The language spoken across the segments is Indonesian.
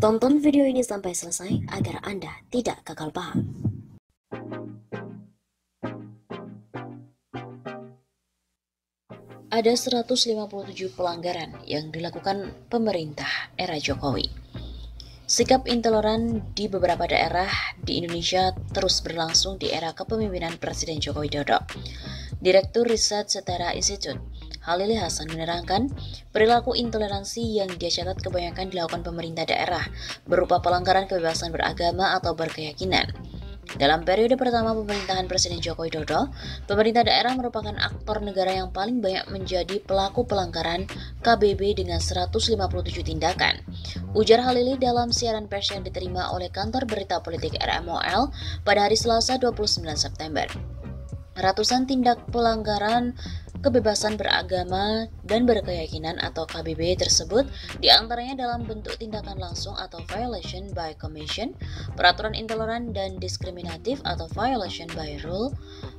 Tonton video ini sampai selesai agar Anda tidak gagal paham. Ada 157 pelanggaran yang dilakukan pemerintah era Jokowi. Sikap intoleran di beberapa daerah di Indonesia terus berlangsung di era kepemimpinan Presiden Joko Widodo. Direktur Riset Setara Institute, Halili Hasan menerangkan, perilaku intoleransi yang dia catat kebanyakan dilakukan pemerintah daerah berupa pelanggaran kebebasan beragama atau berkeyakinan. Dalam periode pertama pemerintahan Presiden Joko Widodo, pemerintah daerah merupakan aktor negara yang paling banyak menjadi pelaku pelanggaran KBB dengan 157 tindakan. Ujar Halili dalam siaran pers yang diterima oleh kantor berita politik RMOL pada hari Selasa 29 September. Ratusan tindak pelanggaran kebebasan beragama dan berkeyakinan atau KBB tersebut diantaranya dalam bentuk tindakan langsung atau violation by commission, peraturan intoleran dan diskriminatif atau violation by rule,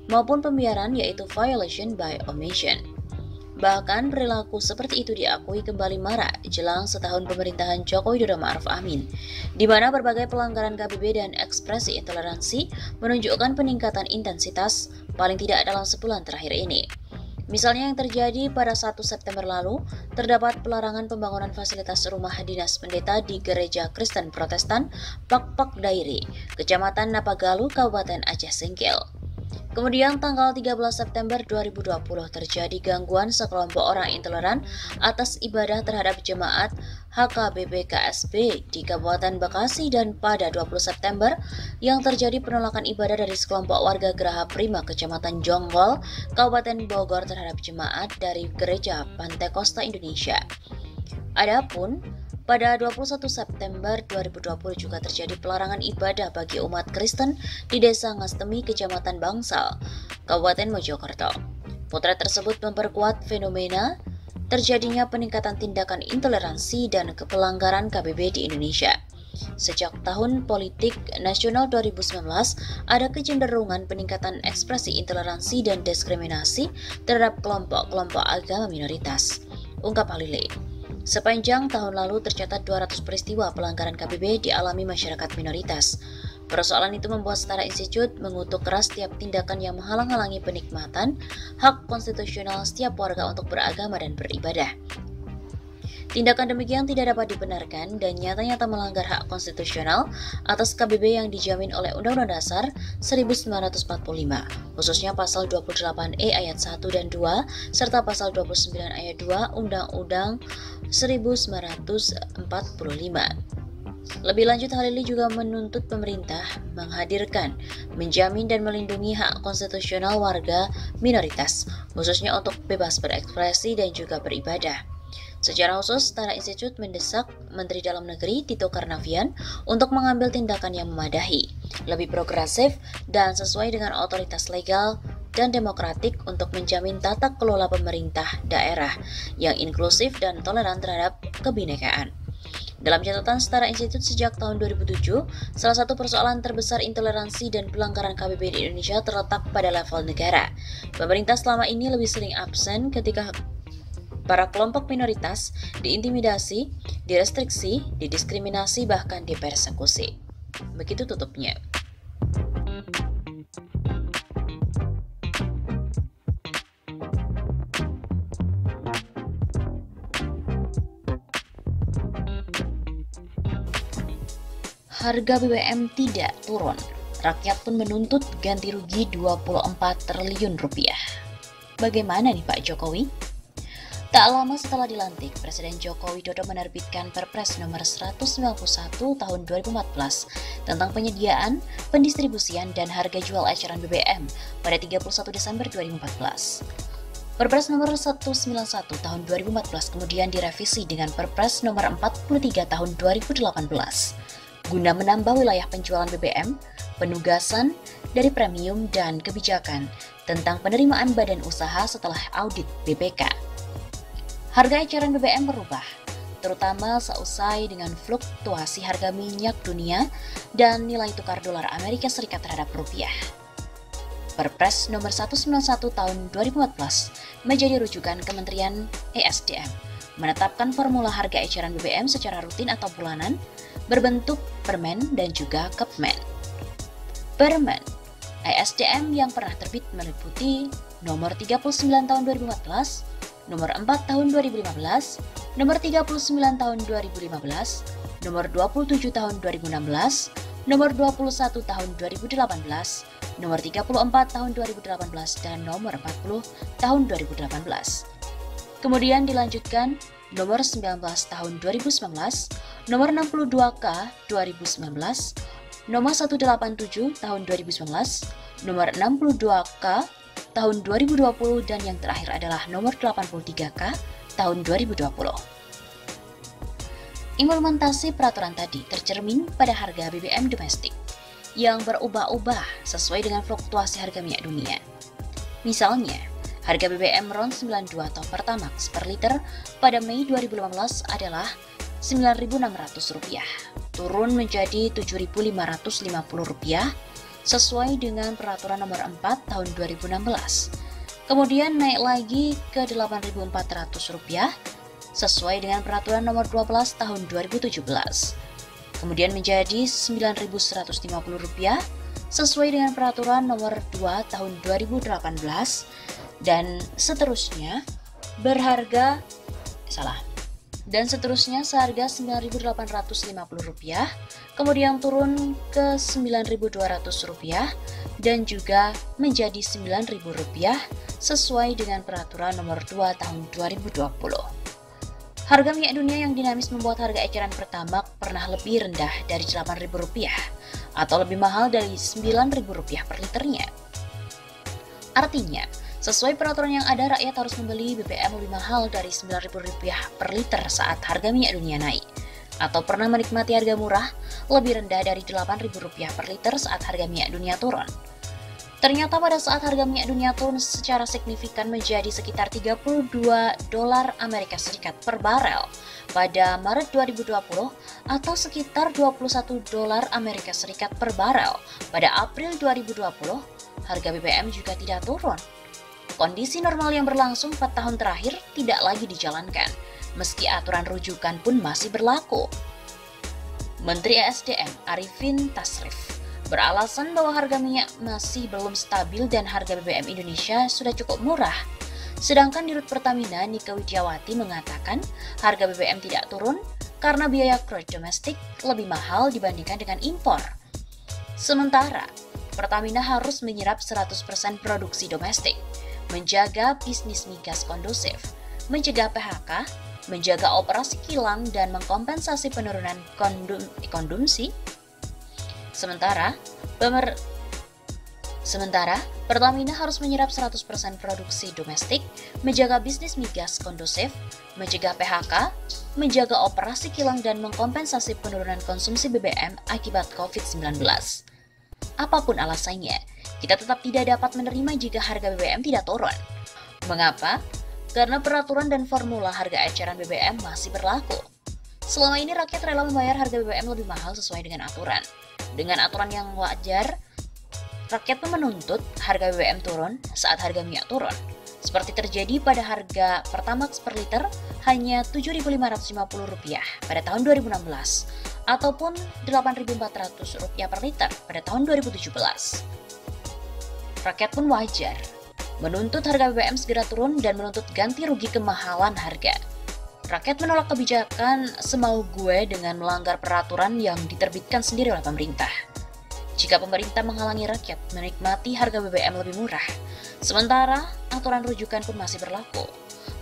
maupun pembiaran yaitu violation by omission. Bahkan perilaku seperti itu diakui kembali marak jelang setahun pemerintahan Joko Widodo Ma'ruf Amin, di mana berbagai pelanggaran KBB dan ekspresi intoleransi menunjukkan peningkatan intensitas paling tidak dalam sebulan terakhir ini. Misalnya yang terjadi pada 1 September lalu, terdapat pelarangan pembangunan fasilitas rumah dinas pendeta di Gereja Kristen Protestan Pak Dairi, Kecamatan Napagalu, Kabupaten Aceh Singkil. Kemudian tanggal 13 September 2020 terjadi gangguan sekelompok orang intoleran atas ibadah terhadap jemaat HKBP KSB di Kabupaten Bekasi, dan pada 20 September yang terjadi penolakan ibadah dari sekelompok warga Geraha Prima Kecamatan Jonggol, Kabupaten Bogor terhadap jemaat dari Gereja Pantai Kosta Indonesia. Adapun pada 21 September 2020 juga terjadi pelarangan ibadah bagi umat Kristen di Desa Ngastemi, Kecamatan Bangsal, Kabupaten Mojokerto. Potret tersebut memperkuat fenomena terjadinya peningkatan tindakan intoleransi dan pelanggaran KBB di Indonesia. Sejak tahun politik nasional 2019, ada kecenderungan peningkatan ekspresi intoleransi dan diskriminasi terhadap kelompok-kelompok agama minoritas, ungkap Halili. Sepanjang tahun lalu tercatat 200 peristiwa pelanggaran KBB dialami masyarakat minoritas. Persoalan itu membuat Setara Institute mengutuk keras setiap tindakan yang menghalang-halangi penikmatan hak konstitusional setiap warga untuk beragama dan beribadah. Tindakan demikian tidak dapat dibenarkan dan nyata-nyata melanggar hak konstitusional atas KBB yang dijamin oleh Undang-Undang Dasar 1945, khususnya pasal 28E ayat 1 dan 2, serta pasal 29 ayat 2 Undang-Undang 1945. Lebih lanjut, Halili juga menuntut pemerintah menghadirkan, menjamin dan melindungi hak konstitusional warga minoritas, khususnya untuk bebas berekspresi dan juga beribadah. Secara khusus, Setara Institute mendesak Menteri Dalam Negeri Tito Karnavian untuk mengambil tindakan yang memadahi, lebih progresif, dan sesuai dengan otoritas legal dan demokratik untuk menjamin tata kelola pemerintah daerah yang inklusif dan toleran terhadap kebinekaan. Dalam catatan Setara Institute sejak tahun 2007, salah satu persoalan terbesar intoleransi dan pelanggaran KBB di Indonesia terletak pada level negara. Pemerintah selama ini lebih sering absen ketika para kelompok minoritas diintimidasi, direstriksi, didiskriminasi, bahkan dipersekusi. Begitu tutupnya. Harga BBM tidak turun. Rakyat pun menuntut ganti rugi 24 triliun rupiah. Bagaimana nih Pak Jokowi? Tak lama setelah dilantik, Presiden Joko Widodo menerbitkan Perpres nomor 191 tahun 2014 tentang penyediaan, pendistribusian, dan harga jual eceran BBM pada 31 Desember 2014. Perpres nomor 191 tahun 2014 kemudian direvisi dengan Perpres nomor 43 tahun 2018 guna menambah wilayah penjualan BBM, penugasan dari premium, dan kebijakan tentang penerimaan badan usaha setelah audit BPK. Harga eceran BBM berubah, terutama seusai dengan fluktuasi harga minyak dunia dan nilai tukar dolar Amerika Serikat terhadap rupiah. Perpres nomor 191 tahun 2014 menjadi rujukan Kementerian ESDM, menetapkan formula harga eceran BBM secara rutin atau bulanan, berbentuk permen dan juga Cupman. Permen ISDM yang pernah terbit meliputi nomor 39 tahun 2014, nomor 4 tahun 2015, nomor 39 tahun 2015, nomor 27 tahun 2016, nomor 21 tahun 2018, nomor 34 tahun 2018, dan nomor 40 tahun 2018. Kemudian dilanjutkan nomor 19 tahun 2019, nomor 62K 2019, nomor 187 tahun 2019, nomor 62K tahun 2020, dan yang terakhir adalah nomor 83K tahun 2020. Implementasi peraturan tadi tercermin pada harga BBM domestik yang berubah-ubah sesuai dengan fluktuasi harga minyak dunia. Misalnya, harga BBM RON 92 atau Pertamax per liter pada Mei 2015 adalah Rp9.600, turun menjadi Rp7.550 sesuai dengan peraturan nomor 4 tahun 2016. Kemudian naik lagi ke Rp8.400 sesuai dengan peraturan nomor 12 tahun 2017. Kemudian menjadi Rp9.150 sesuai dengan peraturan nomor 2 tahun 2018, dan seterusnya seharga Rp9.850, kemudian turun ke Rp9.200 dan juga menjadi Rp9.000 sesuai dengan peraturan nomor 2 tahun 2020. Harga minyak dunia yang dinamis membuat harga eceran Pertamax pernah lebih rendah dari Rp8.000 atau lebih mahal dari Rp9.000 per liternya. Artinya, sesuai peraturan yang ada, rakyat harus membeli BBM lebih mahal dari Rp9.000 per liter saat harga minyak dunia naik, atau pernah menikmati harga murah lebih rendah dari Rp8.000 per liter saat harga minyak dunia turun. Ternyata pada saat harga minyak dunia turun secara signifikan menjadi sekitar $32 AS per barel pada Maret 2020 atau sekitar $21 AS per barel pada April 2020, harga BBM juga tidak turun. Kondisi normal yang berlangsung 4 tahun terakhir tidak lagi dijalankan, meski aturan rujukan pun masih berlaku. Menteri ESDM Arifin Tasrif beralasan bahwa harga minyak masih belum stabil dan harga BBM Indonesia sudah cukup murah. Sedangkan Dirut Pertamina Nike Widiawati mengatakan harga BBM tidak turun karena biaya crude domestik lebih mahal dibandingkan dengan impor. Sementara, Pertamina harus menyerap 100% produksi domestik, menjaga bisnis migas kondusif, mencegah PHK, menjaga operasi kilang, dan mengkompensasi penurunan konsumsi. Sementara, Pertamina harus menyerap 100% produksi domestik, menjaga bisnis migas kondusif, mencegah PHK, menjaga operasi kilang, dan mengkompensasi penurunan konsumsi BBM akibat COVID-19. Apapun alasannya, kita tetap tidak dapat menerima jika harga BBM tidak turun. Mengapa? Karena peraturan dan formula harga eceran BBM masih berlaku. Selama ini rakyat rela membayar harga BBM lebih mahal sesuai dengan aturan. Dengan aturan yang wajar, rakyat pun menuntut harga BBM turun saat harga minyak turun. Seperti terjadi pada harga Pertamax per liter hanya Rp7.550 pada tahun 2016 ataupun Rp8.400 per liter pada tahun 2017. Rakyat pun wajar menuntut harga BBM segera turun dan menuntut ganti rugi kemahalan harga. Rakyat menolak kebijakan semau gue dengan melanggar peraturan yang diterbitkan sendiri oleh pemerintah. Jika pemerintah menghalangi rakyat menikmati harga BBM lebih murah, sementara aturan rujukan pun masih berlaku,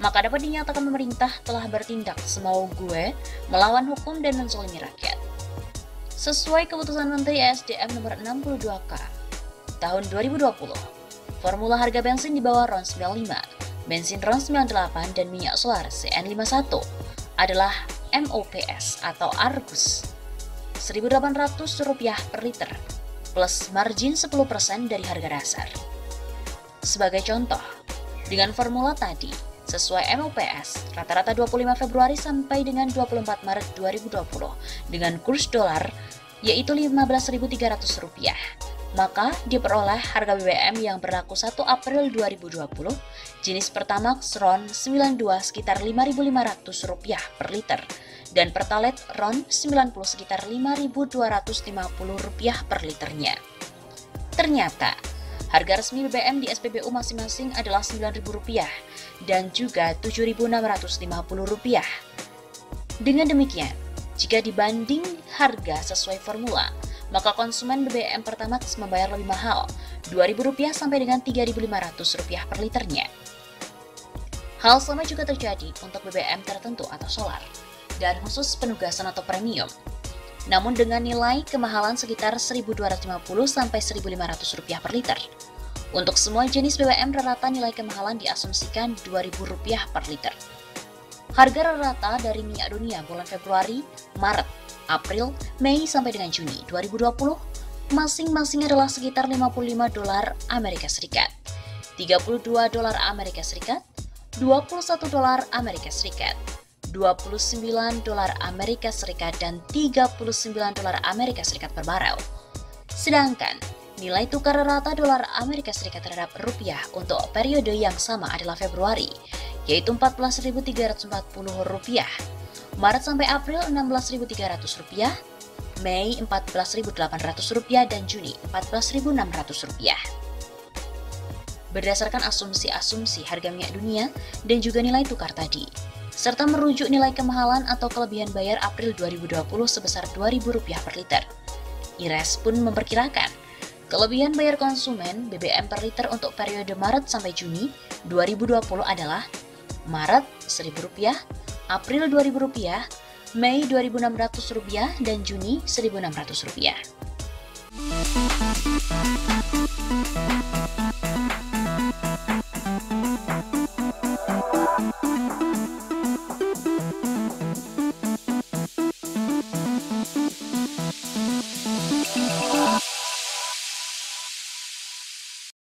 maka dapat dinyatakan pemerintah telah bertindak semau gue melawan hukum dan menzalimi rakyat. Sesuai keputusan Menteri ESDM nomor 62K tahun 2020, formula harga bensin di bawah RON 95, bensin RON 98, dan minyak solar CN51 adalah MOPS atau Argus Rp1.800 per liter plus margin 10% dari harga dasar. Sebagai contoh, dengan formula tadi, sesuai MOPS, rata-rata 25 Februari sampai dengan 24 Maret 2020 dengan kurs dolar yaitu Rp15.300, maka diperoleh harga BBM yang berlaku 1 April 2020, jenis Pertamax RON 92 sekitar Rp5.500 per liter, dan Pertalite RON 90 sekitar Rp5.250 per liternya. Ternyata, harga resmi BBM di SPBU masing-masing adalah Rp9.000 dan juga Rp7.650. Dengan demikian, jika dibanding harga sesuai formula, maka konsumen BBM Pertamax membayar lebih mahal, Rp2.000 sampai dengan Rp3.500 per liternya. Hal sama juga terjadi untuk BBM tertentu atau solar, dan khusus penugasan atau premium, namun dengan nilai kemahalan sekitar Rp1.250 sampai Rp1.500 per liter. Untuk semua jenis BBM rata nilai kemahalan diasumsikan Rp2.000 per liter. Harga rata dari minyak dunia bulan Februari, Maret, April, Mei sampai dengan Juni 2020 masing-masing adalah sekitar $55 Amerika Serikat, $32 Amerika Serikat, $21 Amerika Serikat, $29 Amerika Serikat, dan $39 Amerika Serikat per barel. Sedangkan nilai tukar rata dolar Amerika Serikat terhadap rupiah untuk periode yang sama adalah Februari, yaitu Rp14.340, Maret sampai April Rp16.300, Mei Rp14.800, dan Juni Rp14.600. Berdasarkan asumsi-asumsi harga minyak dunia dan juga nilai tukar tadi, serta merujuk nilai kemahalan atau kelebihan bayar April 2020 sebesar Rp2.000 per liter, IRES pun memperkirakan kelebihan bayar konsumen BBM per liter untuk periode Maret sampai Juni 2020 adalah Maret Rp1.000, April Rp2.000, Mei Rp2.600, dan Juni Rp1.600.